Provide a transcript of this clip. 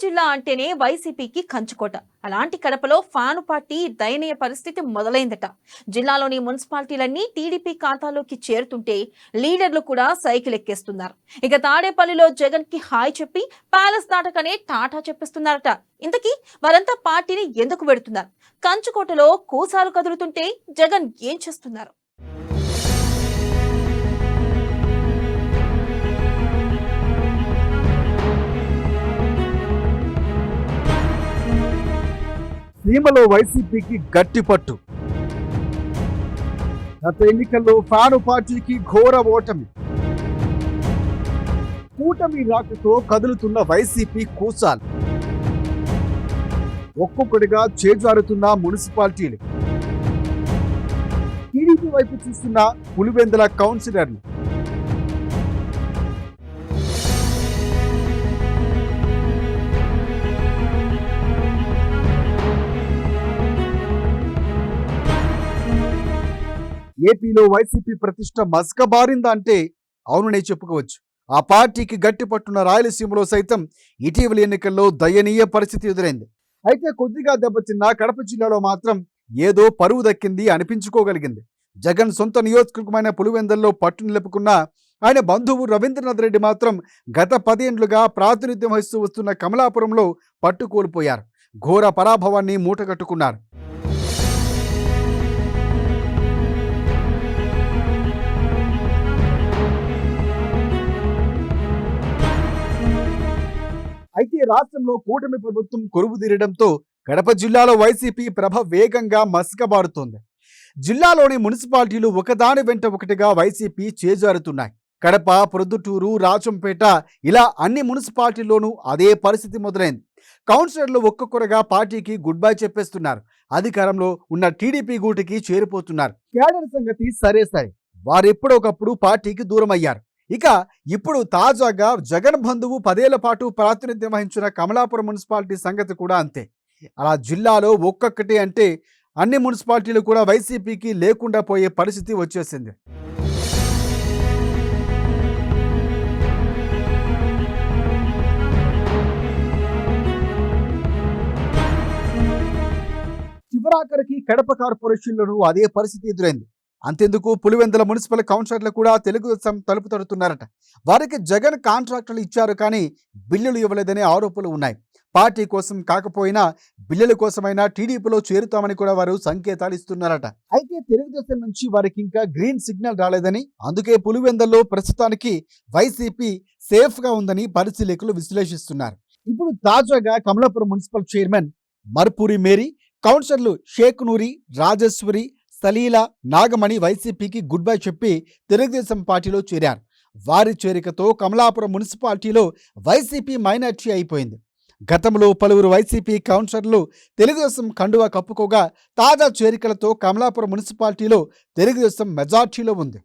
జిల్లా అంటేనే వైసీపీకి కంచుకోట. అలాంటి కడపలో ఫ్యాను పార్టీ దయనీయ పరిస్థితి మొదలైందట. జిల్లాలోని మున్సిపాలిటీలన్నీ టీడీపీ ఖాతాలోకి చేరుతుంటే లీడర్లు కూడా సైకిల్ ఎక్కేస్తున్నారు. ఇక తాడేపల్లిలో జగన్ కి హాయ్ చెప్పి ప్యాలెస్ దాటకనే టాటా చెప్పిస్తున్నారట. ఇంతకీ వారంతా పార్టీని ఎందుకు పెడుతున్నారు? కంచుకోటలో కూసాలు కదులుతుంటే జగన్ ఏం చేస్తున్నారు? సీమలో వైసీపీకి గట్టి పట్టు. గత ఎన్నికల్లో ఫ్యాను పార్టీకి ఘోర ఓటమి. కూటమి రాకతో కదులుతున్న వైసీపీ కూసాలు. ఒక్కొక్కటిగా చేజారుతున్న మున్సిపాలిటీలు. టీడీపీ వైపు చూస్తున్న పులివెందుల కౌన్సిలర్లు. ఏపీలో వైసీపీ ప్రతిష్ట మసకబారిందా అంటే అవుననే చెప్పుకోవచ్చు. ఆ పార్టీకి గట్టి పట్టున్న రాయలసీమలో సైతం ఇటీవలి ఎన్నికల్లో దయనీయ పరిస్థితి ఎదురైంది. అయితే కొద్దిగా దెబ్బతిన్న కడప జిల్లాలో మాత్రం ఏదో పరువు దక్కింది అనిపించుకోగలిగింది. జగన్ సొంత నియోజకవర్గమైన పులివెందుల్లో పట్టు నిలుపుకున్న ఆయన బంధువు రవీంద్రనాథ్ రెడ్డి మాత్రం గత 10 ఏళ్లుగా ప్రాతినిధ్యం వహిస్తూ వస్తున్న కమలాపురంలో పట్టు కోల్పోయారు. ఘోర పరాభవాన్ని మూటగట్టుకున్నారు. అయితే రాష్ట్రంలో కూటమి ప్రభుత్వం కొలువు తీరడంతో కడప జిల్లాలో వైసీపీ ప్రభ వేగంగా మసకబారుతోంది. జిల్లాలోని మున్సిపాలిటీలు ఒకదాని వెంట ఒకటిగా వైసీపీ చేజారుతున్నాయి. కడప, ప్రొద్దుటూరు, రాజంపేట ఇలా అన్ని మున్సిపాలిటీల్లోనూ అదే పరిస్థితి మొదలైంది. కౌన్సిలర్లు ఒక్కొక్కరుగా పార్టీకి గుడ్ బై చెప్పేస్తున్నారు. అధికారంలో ఉన్న టీడీపీ గూటికి చేరిపోతున్నారు. కేడర్ సంగతి సరే, వారెప్పుడొకప్పుడు పార్టీకి దూరం అయ్యారు. ఇక ఇప్పుడు తాజాగా జగన్ బంధువు 10 ఏళ్ల పాటు ప్రాతినిధ్యం వహించిన కమలాపురం మున్సిపాలిటీ సంగతి కూడా అంతే. అలా జిల్లాలో ఒక్కొక్కటి అంటే అన్ని మున్సిపాలిటీలు కూడా వైసీపీకి లేకుండా పోయే పరిస్థితి వచ్చేసింది. చివరాఖరికి కడప కార్పొరేషన్లోనూ అదే పరిస్థితి ఎదురైంది. అంతెందుకు పులివెందుల మున్సిపల్ కౌన్సిలర్లు కూడా తెలుగుదేశం తలుపు తడుతున్నారట. వారికి జగన్ కాంట్రాక్టులు ఇచ్చారు కానీ బిల్లులు ఇవ్వలేదనే ఆరోపణలు ఉన్నాయి. పార్టీ కోసం కాకపోయినా బిల్లుల కోసమైనా టీడీపీలో చేరుతామని కూడా వారు సంకేతాలు ఇస్తున్నారట. అయితే తెలుగుదేశం నుంచి వారికి ఇంకా గ్రీన్ సిగ్నల్ రాలేదని, అందుకే పులివెందుల్లో ప్రస్తుతానికి వైసీపీ సేఫ్ గా ఉందని పరిశీలకులు విశ్లేషిస్తున్నారు. ఇప్పుడు తాజాగా కమలాపురం మున్సిపల్ చైర్మన్ మర్పూరి మేరీ, కౌన్సిలర్లు షేక్ నూరి, రాజేశ్వరి, సలీలా, నాగమణి వైసీపీకి గుడ్ బై చెప్పి తెలుగుదేశం పార్టీలో చేరారు. వారి చేరికతో కమలాపురం మున్సిపాలిటీలో వైసీపీ మైనార్టీ అయిపోయింది. గతంలో పలువురు వైసీపీ కౌన్సిలర్లు తెలుగుదేశం కండువా కప్పుకోగా తాజా చేరికలతో కమలాపురం మున్సిపాలిటీలో తెలుగుదేశం మెజార్టీలో ఉంది.